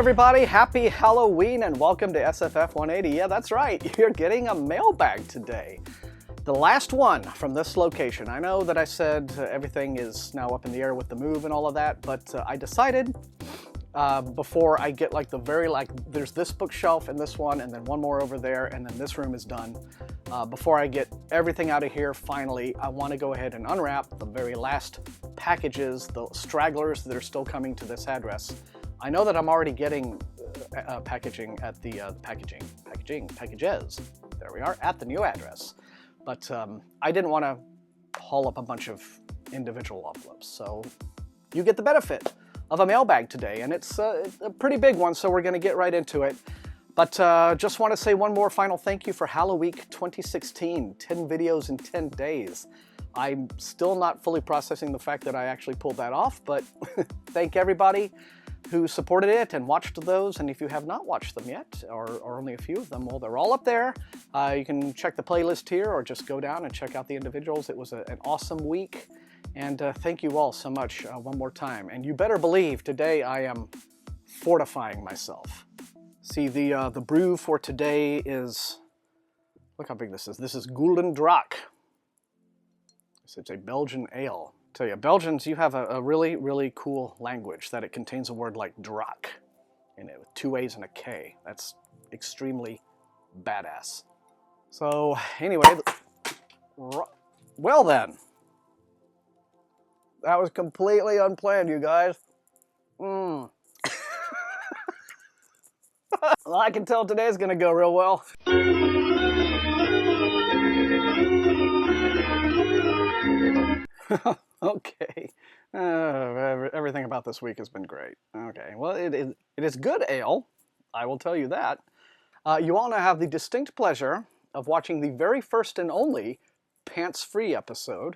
everybody, happy Halloween and welcome to SFF180. Yeah, that's right, you're getting a mailbag today. The last one from this location. I know that I said everything is now up in the air with the move and all of that, but I decided before I get there's this bookshelf and this one and then one more over there and then this room is done. Before I get everything out of here finally, I want to go ahead and unwrap the very last packages, the stragglers that are still coming to this address. I know that I'm already getting packaging at the packages, there we are, at the new address. But I didn't want to haul up a bunch of individual envelopes, so you get the benefit of a mailbag today, and it's a pretty big one, so we're going to get right into it. But just want to say one more final thank you for Halloween 2016, 10 videos in 10 days. I'm still not fully processing the fact that I actually pulled that off, but thank everybody who supported it and watched those, and if you have not watched them yet, or only a few of them, well, they're all up there. You can check the playlist here, or just go down and check out the individuals. It was an awesome week, and thank you all so much one more time. And you better believe today I am fortifying myself. See, the brew for today is, look how big this is. This is Gulden Draak. It's a Belgian ale. Tell you, Belgians, you have a really, really cool language that it contains a word like draak in it with 2 A's and a K. That's extremely badass. So, anyway, well then. That was completely unplanned, you guys. Well, I can tell today's gonna go real well. Okay. Everything about this week has been great. Okay, well, it is good ale, I will tell you that. You all now have the distinct pleasure of watching the very first and only pants-free episode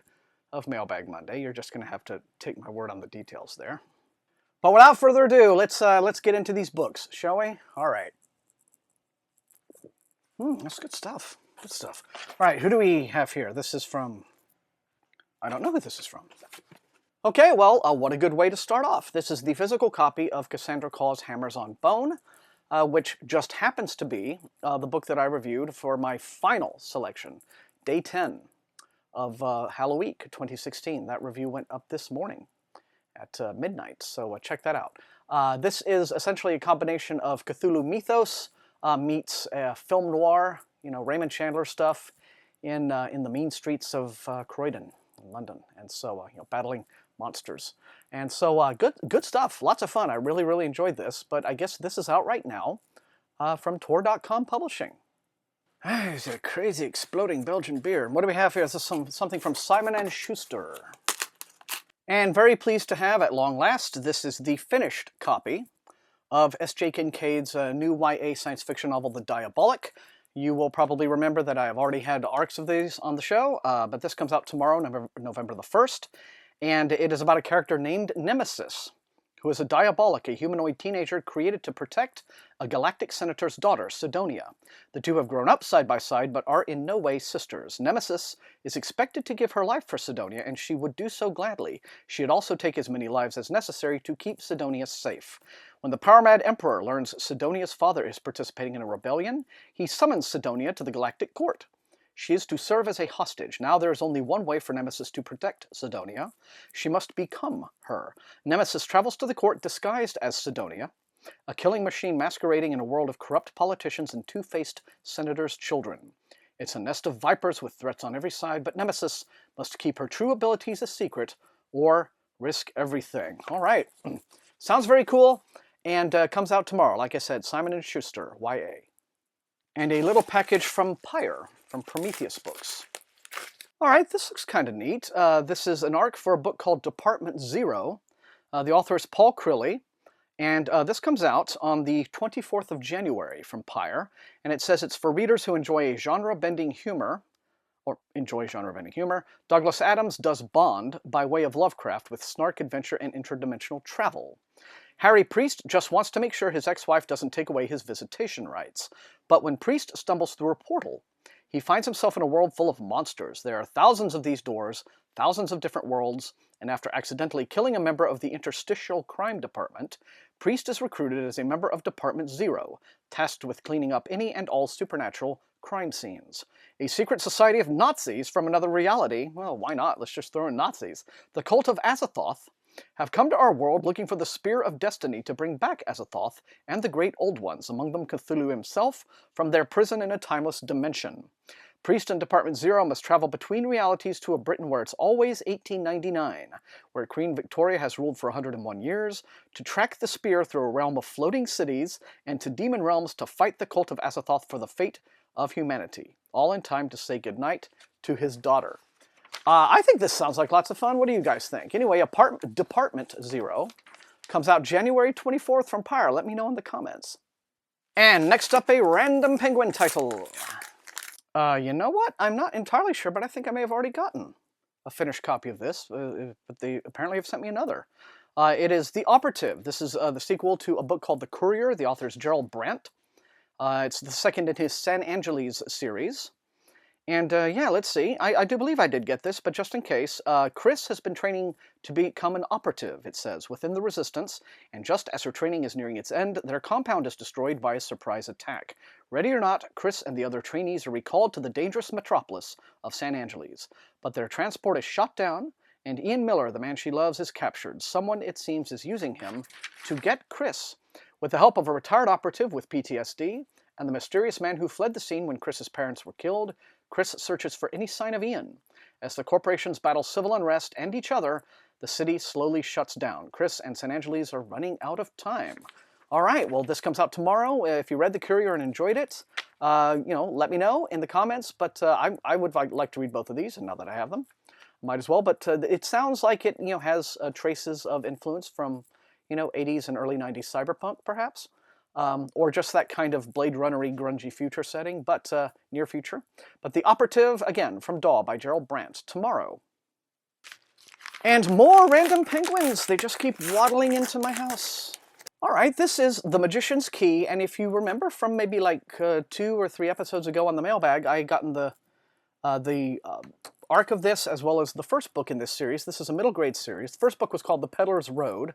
of Mailbag Monday. You're just going to have to take my word on the details there. But without further ado, let's get into these books, shall we? All right. That's good stuff. Good stuff. All right, who do we have here? This is from... I don't know who this is from. Okay, well, what a good way to start off. This is the physical copy of Cassandra Claw's Hammers on Bone, which just happens to be the book that I reviewed for my final selection, Day 10 of Halloween 2016. That review went up this morning at midnight, so check that out. This is essentially a combination of Cthulhu mythos meets film noir, you know, Raymond Chandler stuff in the mean streets of Croydon in London, and so you know, battling monsters. And so good stuff, lots of fun. I really, really enjoyed this, but I guess this is out right now from Tor.com Publishing. It's a crazy exploding Belgian beer. What do we have here? This is something from Simon & Schuster. And very pleased to have, at long last, this is the finished copy of S.J. Kincaid's new YA science fiction novel, The Diabolic. You will probably remember that I have already had arcs of these on the show, but this comes out tomorrow, November the 1st, and it is about a character named Nemesis, who is a Diabolic, a humanoid teenager created to protect a galactic senator's daughter, Sidonia. The two have grown up side by side, but are in no way sisters. Nemesis is expected to give her life for Sidonia, and she would do so gladly. She'd also take as many lives as necessary to keep Sidonia safe. When the power-mad Emperor learns Sidonia's father is participating in a rebellion, he summons Sidonia to the Galactic Court. She is to serve as a hostage. Now there is only one way for Nemesis to protect Sidonia. She must become her. Nemesis travels to the court disguised as Sidonia, a killing machine masquerading in a world of corrupt politicians and two-faced senators' children. It's a nest of vipers with threats on every side, but Nemesis must keep her true abilities a secret or risk everything. All right. Sounds very cool, and comes out tomorrow. Like I said, Simon & Schuster, YA. And a little package from Pyre, from Prometheus Books. All right, this looks kind of neat. This is an arc for a book called Department Zero. The author is Paul Crilly, and this comes out on the 24th of January from Pyre, and it says it's for readers who enjoy genre-bending humor, Douglas Adams does Bond by way of Lovecraft with snark, adventure, and interdimensional travel. Harry Priest just wants to make sure his ex-wife doesn't take away his visitation rights, but when Priest stumbles through a portal, he finds himself in a world full of monsters. There are thousands of these doors, thousands of different worlds, and after accidentally killing a member of the Interstitial Crime Department, Priest is recruited as a member of Department Zero, tasked with cleaning up any and all supernatural crime scenes. A secret society of Nazis from another reality, well, why not? Let's just throw in Nazis. The cult of Azathoth have come to our world looking for the Spear of Destiny to bring back Azathoth and the Great Old Ones, among them Cthulhu himself, from their prison in a timeless dimension. Priest and Department Zero must travel between realities to a Britain where it's always 1899, where Queen Victoria has ruled for 101 years, to track the spear through a realm of floating cities, and to demon realms to fight the cult of Azathoth for the fate of humanity, all in time to say goodnight to his daughter. I think this sounds like lots of fun. What do you guys think? Anyway, Department Zero comes out January 24th from Pyre. Let me know in the comments. And next up, a random Penguin title. You know what? I'm not entirely sure, but I think I may have already gotten a finished copy of this, but they apparently have sent me another. It is The Operative. This is the sequel to a book called The Courier. The author is Gerald Brandt. It's the second in his San Angeles series. And yeah, let's see. I do believe I did get this, but just in case, Chris has been training to become an operative, it says, within the Resistance, and just as her training is nearing its end, their compound is destroyed by a surprise attack. Ready or not, Chris and the other trainees are recalled to the dangerous metropolis of San Angeles, but their transport is shot down, and Ian Miller, the man she loves, is captured. Someone, it seems, is using him to get Chris. With the help of a retired operative with PTSD, and the mysterious man who fled the scene when Chris's parents were killed, Chris searches for any sign of Ian. As the corporations battle civil unrest and each other, the city slowly shuts down. Chris and San Angeles are running out of time. All right, well, this comes out tomorrow. If you read The Courier and enjoyed it, let me know in the comments. But I would like to read both of these, and now that I have them, might as well. But it sounds like it, has traces of influence from, 80s and early 90s cyberpunk, perhaps. Or just that kind of Blade Runner-y, grungy future setting, but near future. But The Operative, again, from Daw by Gerald Brandt, tomorrow. And more random penguins! They just keep waddling into my house. All right, this is The Magician's Key, and if you remember from maybe like 2 or 3 episodes ago on the Mailbag, I had gotten the arc of this as well as the first book in this series. This is a middle grade series. The first book was called The Peddler's Road.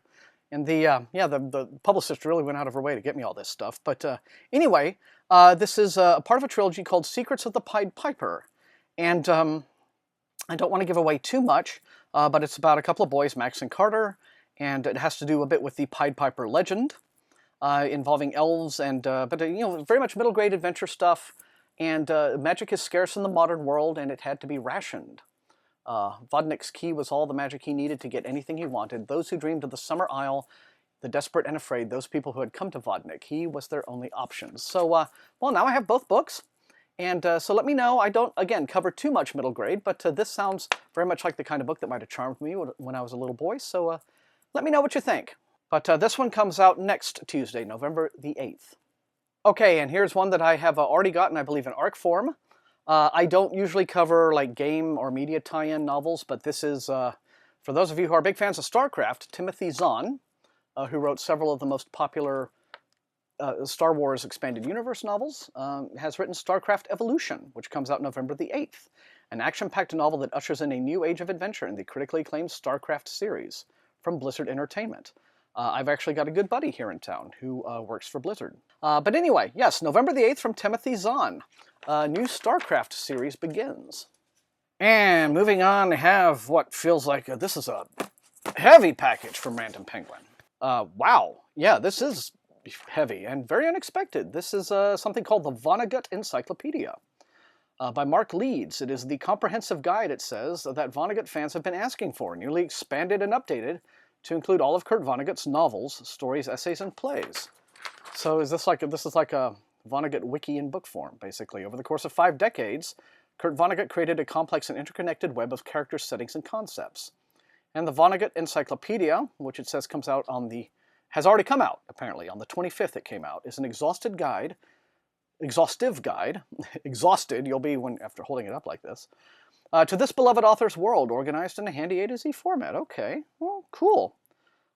And the publicist really went out of her way to get me all this stuff. But anyway, this is a part of a trilogy called Secrets of the Pied Piper. And I don't want to give away too much, but it's about a couple of boys, Max and Carter, and it has to do a bit with the Pied Piper legend, involving elves, and but very much middle grade adventure stuff. And magic is scarce in the modern world, and it had to be rationed. Vodnik's key was all the magic he needed to get anything he wanted. Those who dreamed of the Summer Isle, the desperate and afraid, those people who had come to Vodnik, he was their only option. So, well, now I have both books, and so let me know. I don't, again, cover too much middle grade, but this sounds very much like the kind of book that might have charmed me when I was a little boy, so let me know what you think. But this one comes out next Tuesday, November the 8th. Okay, and here's one that I have already gotten, I believe, in ARC form. I don't usually cover like game or media tie-in novels, but this is, for those of you who are big fans of Starcraft, Timothy Zahn, who wrote several of the most popular Star Wars Expanded Universe novels, has written Starcraft Evolution, which comes out November the 8th, an action-packed novel that ushers in a new age of adventure in the critically acclaimed Starcraft series from Blizzard Entertainment. I've actually got a good buddy here in town who works for Blizzard. But anyway, yes, November the 8th from Timothy Zahn. New StarCraft series begins. And moving on, I have what feels like this is a heavy package from Random Penguin. Wow, yeah, this is heavy and very unexpected. This is something called the Vonnegut Encyclopedia by Mark Leeds. It is the comprehensive guide, it says, that Vonnegut fans have been asking for, newly expanded and updated to include all of Kurt Vonnegut's novels, stories, essays, and plays. So is this is like a Vonnegut wiki in book form, basically. Over the course of 5 decades, Kurt Vonnegut created a complex and interconnected web of characters, settings, and concepts. And the Vonnegut Encyclopedia, which it says has already come out, apparently. On the 25th it came out, is an exhaustive guide, exhausted you'll be after holding it up like this, to this beloved author's world, organized in a handy A to Z format. Okay, well, cool.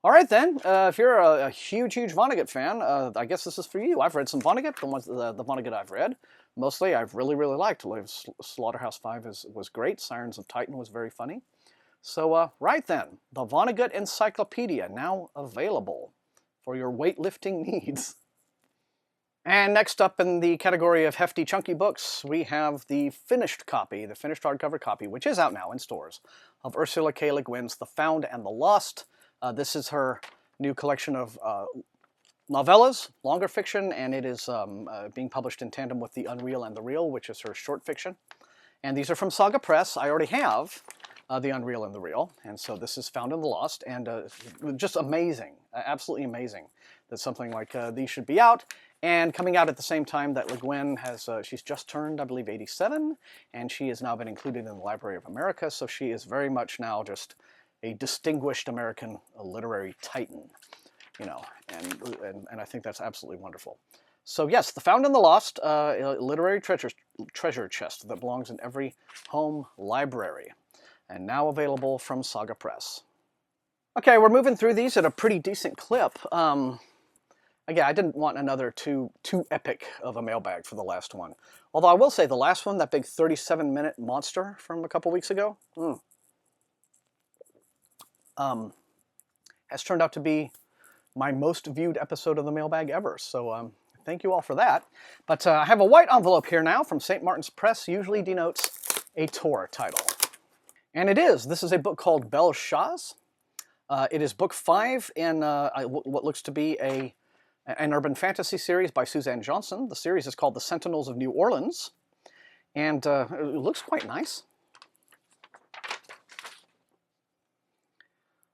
All right then, if you're a huge Vonnegut fan, I guess this is for you. I've read some Vonnegut, the Vonnegut I've read. Mostly I've really liked. Slaughterhouse 5 was great. Sirens of Titan was very funny. So, right then, the Vonnegut Encyclopedia, now available for your weightlifting needs. And next up in the category of hefty, chunky books, we have the finished copy, the finished hardcover copy, which is out now in stores, of Ursula K. Le Guin's The Found and the Lost. This is her new collection of novellas, longer fiction, and it is being published in tandem with The Unreal and the Real, which is her short fiction. And these are from Saga Press. I already have The Unreal and the Real, and so this is Found and the Lost, and just amazing, absolutely amazing that something like these should be out. And coming out at the same time that Le Guin has, she's just turned, I believe, 87, and she has now been included in the Library of America, so she is very much now just a distinguished American literary titan, you know, and I think that's absolutely wonderful. So yes, The Found and the Lost, a literary treasure chest that belongs in every home library, and now available from Saga Press. Okay, we're moving through these at a pretty decent clip. Again, I didn't want another too epic of a mailbag for the last one. Although I will say the last one, that big 37-minute monster from a couple weeks ago, has turned out to be my most viewed episode of the mailbag ever. So thank you all for that. But I have a white envelope here now from St. Martin's Press, usually denotes a Tor title. And it is. This is a book called Belle Shaws. It is book 5 in what looks to be an urban fantasy series by Suzanne Johnson. The series is called The Sentinels of New Orleans, and it looks quite nice.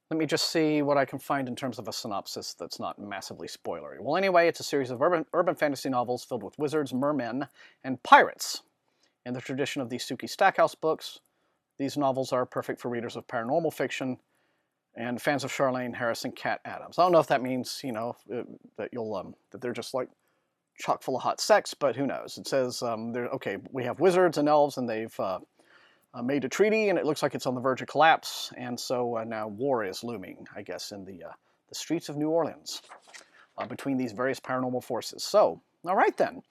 Let me just see what I can find in terms of a synopsis that's not massively spoilery. Well, anyway, it's a series of urban fantasy novels filled with wizards, mermen, and pirates. In the tradition of the Sookie Stackhouse books, these novels are perfect for readers of paranormal fiction and fans of Charlene Harris and Cat Adams. I don't know if that means, you know, that you'll that they're just like chock full of hot sex, but who knows? It says okay, we have wizards and elves, and they've made a treaty, and it looks like it's on the verge of collapse, and so now war is looming, I guess, in the streets of New Orleans between these various paranormal forces. So, all right then,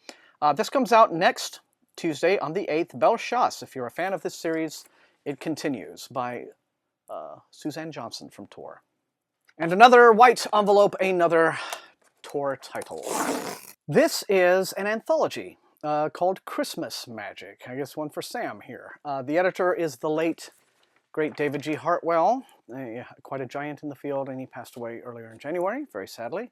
this comes out next Tuesday on the 8th. Belle Shaws. If you're a fan of this series, it continues by Suzanne Johnson from Tor. And another white envelope, another Tor title. This is an anthology called Christmas Magic. I guess one for Sam here. The editor is the late, great David G. Hartwell, quite a giant in the field, and he passed away earlier in January, very sadly.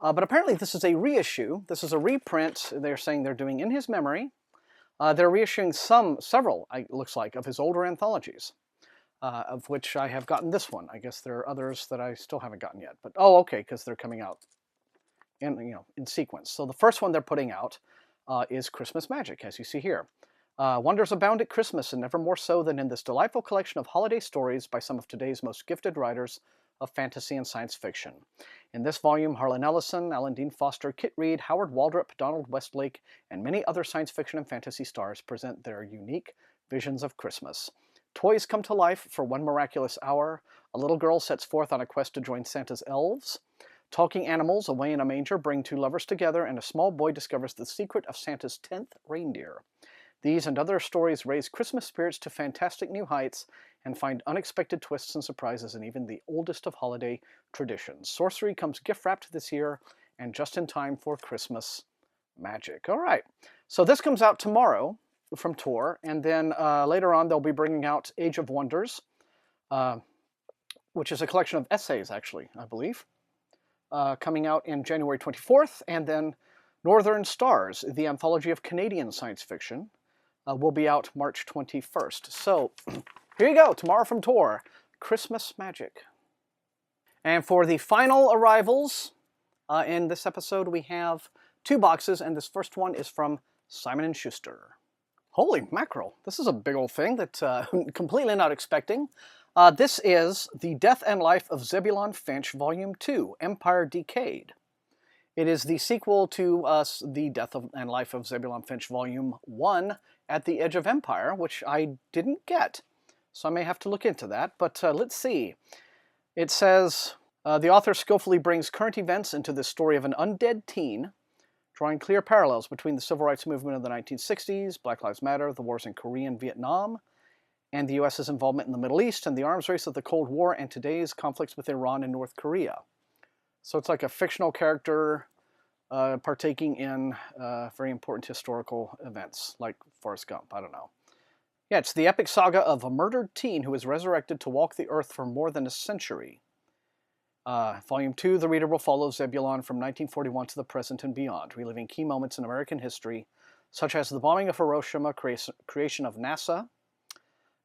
But apparently this is a reissue. This is a reprint, they're saying they're doing in his memory. They're reissuing several, it looks like, of his older anthologies. Of which I have gotten this one. I guess there are others that I still haven't gotten yet. But oh, okay, because they're coming out in sequence. So the first one they're putting out is Christmas Magic, as you see here. Wonders abound at Christmas, and never more so than in this delightful collection of holiday stories by some of today's most gifted writers of fantasy and science fiction. In this volume, Harlan Ellison, Alan Dean Foster, Kit Reed, Howard Waldrop, Donald Westlake, and many other science fiction and fantasy stars present their unique visions of Christmas. Toys come to life for one miraculous hour. A little girl sets forth on a quest to join Santa's elves. Talking animals away in a manger bring two lovers together, and a small boy discovers the secret of Santa's 10th reindeer. These and other stories raise Christmas spirits to fantastic new heights and find unexpected twists and surprises in even the oldest of holiday traditions. Sorcery comes gift-wrapped this year, and just in time for Christmas Magic. All right, so this comes out tomorrow from Tor, and then later on they'll be bringing out Age of Wonders, which is a collection of essays, actually, I believe, coming out in January 24th, and then Northern Stars, the anthology of Canadian science fiction, will be out March 21st. So here you go, tomorrow from Tor, Christmas Magic. And for the final arrivals in this episode, we have 2 boxes, and this first one is from Simon & Schuster. Holy mackerel, this is a big old thing that completely not expecting. This is The Death and Life of Zebulon Finch, Volume 2, Empire Decayed. It is the sequel to The Death and Life of Zebulon Finch, Volume 1, At the Edge of Empire, which I didn't get, so I may have to look into that, but let's see. It says, the author skillfully brings current events into the story of an undead teen, drawing clear parallels between the civil rights movement of the 1960s, Black Lives Matter, the wars in Korea and Vietnam, and the U.S.'s involvement in the Middle East and the arms race of the Cold War and today's conflicts with Iran and North Korea. So it's like a fictional character partaking in very important historical events, like Forrest Gump. I don't know. Yeah, it's the epic saga of a murdered teen who is resurrected to walk the earth for more than a century. Volume 2, the reader will follow Zebulon from 1941 to the present and beyond, reliving key moments in American history, such as the bombing of Hiroshima, creation of NASA,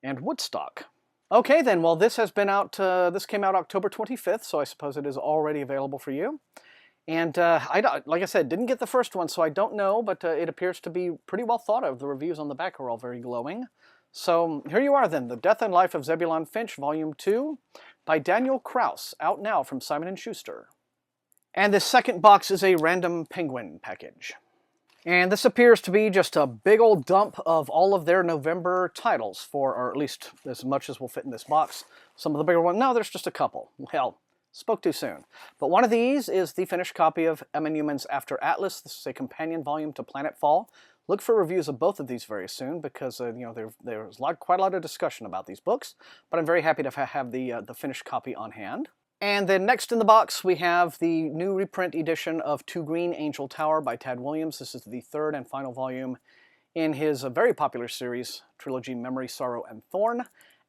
and Woodstock. Okay, then. Well, this has been out. This came out October 25th, so I suppose it is already available for you. And like I said, didn't get the first one, so I don't know, but it appears to be pretty well thought of. The reviews on the back are all very glowing. So here you are, then, The Death and Life of Zebulon Finch, Volume 2, by Daniel Kraus, out now from Simon & Schuster. And this second box is a random penguin package. And this appears to be just a big old dump of all of their November titles, or at least as much as will fit in this box. Some of the bigger ones, no, there's just a couple. Well, spoke too soon. But one of these is the finished copy of Emma Newman's After Atlas. This is a companion volume to Planetfall. Look for reviews of both of these very soon, because there's quite a lot of discussion about these books. But I'm very happy to have the finished copy on hand. And then next in the box, we have the new reprint edition of Two Green Angel Tower by Tad Williams. This is the third and final volume in his very popular series, trilogy Memory, Sorrow, and Thorn.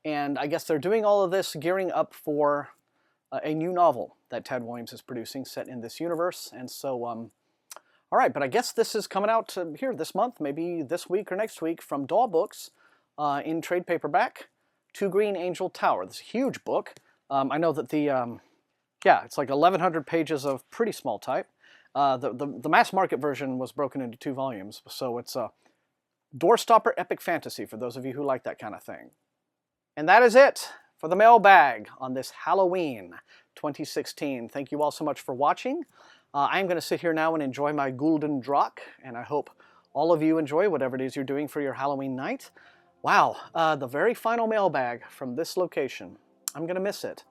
And I guess they're doing all of this gearing up for a new novel that Tad Williams is producing set in this universe. And so, all right, but I guess this is coming out here this month, maybe this week or next week, from Daw Books in trade paperback, Two Green Angel Tower. This is a huge book. I know that it's like 1,100 pages of pretty small type. The mass market version was broken into 2 volumes, so it's a doorstopper epic fantasy for those of you who like that kind of thing. And that is it for the mailbag on this Halloween 2016. Thank you all so much for watching. I'm going to sit here now and enjoy my Gulden Draak, and I hope all of you enjoy whatever it is you're doing for your Halloween night. Wow, the very final mailbag from this location. I'm going to miss it.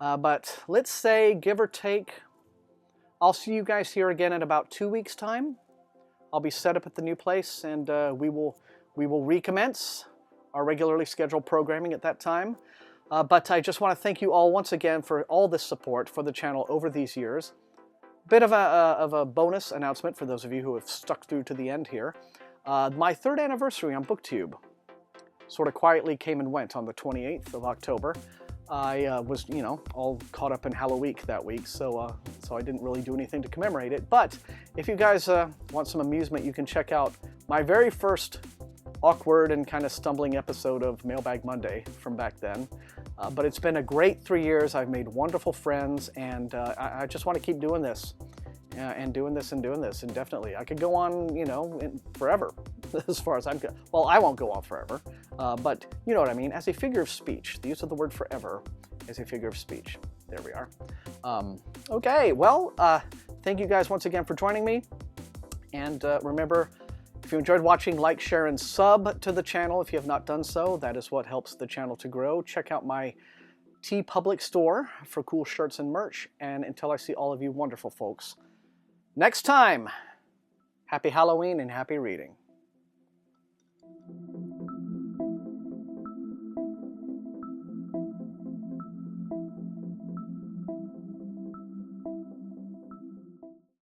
But let's say, give or take, I'll see you guys here again in about 2 weeks' time. I'll be set up at the new place, and we will recommence our regularly scheduled programming at that time. But I just want to thank you all once again for all this support for the channel over these years. Bit of a bonus announcement for those of you who have stuck through to the end here. My 3rd anniversary on BookTube sort of quietly came and went on the 28th of October. I was, all caught up in Halloween that week, so I didn't really do anything to commemorate it. But if you guys want some amusement, you can check out my very first awkward and kind of stumbling episode of Mailbag Monday from back then. But it's been a great 3 years. I've made wonderful friends, and I just want to keep doing this, and doing this indefinitely. I could go on, forever, as far as I'm concerned. Well, I won't go on forever, but you know what I mean. As a figure of speech, the use of the word forever as a figure of speech. There we are. Okay, well, thank you guys once again for joining me, and remember, if you enjoyed watching, like, share, and sub to the channel if you have not done so. That is what helps the channel to grow. Check out my TeePublic store for cool shirts and merch. And until I see all of you wonderful folks next time, happy Halloween and happy reading.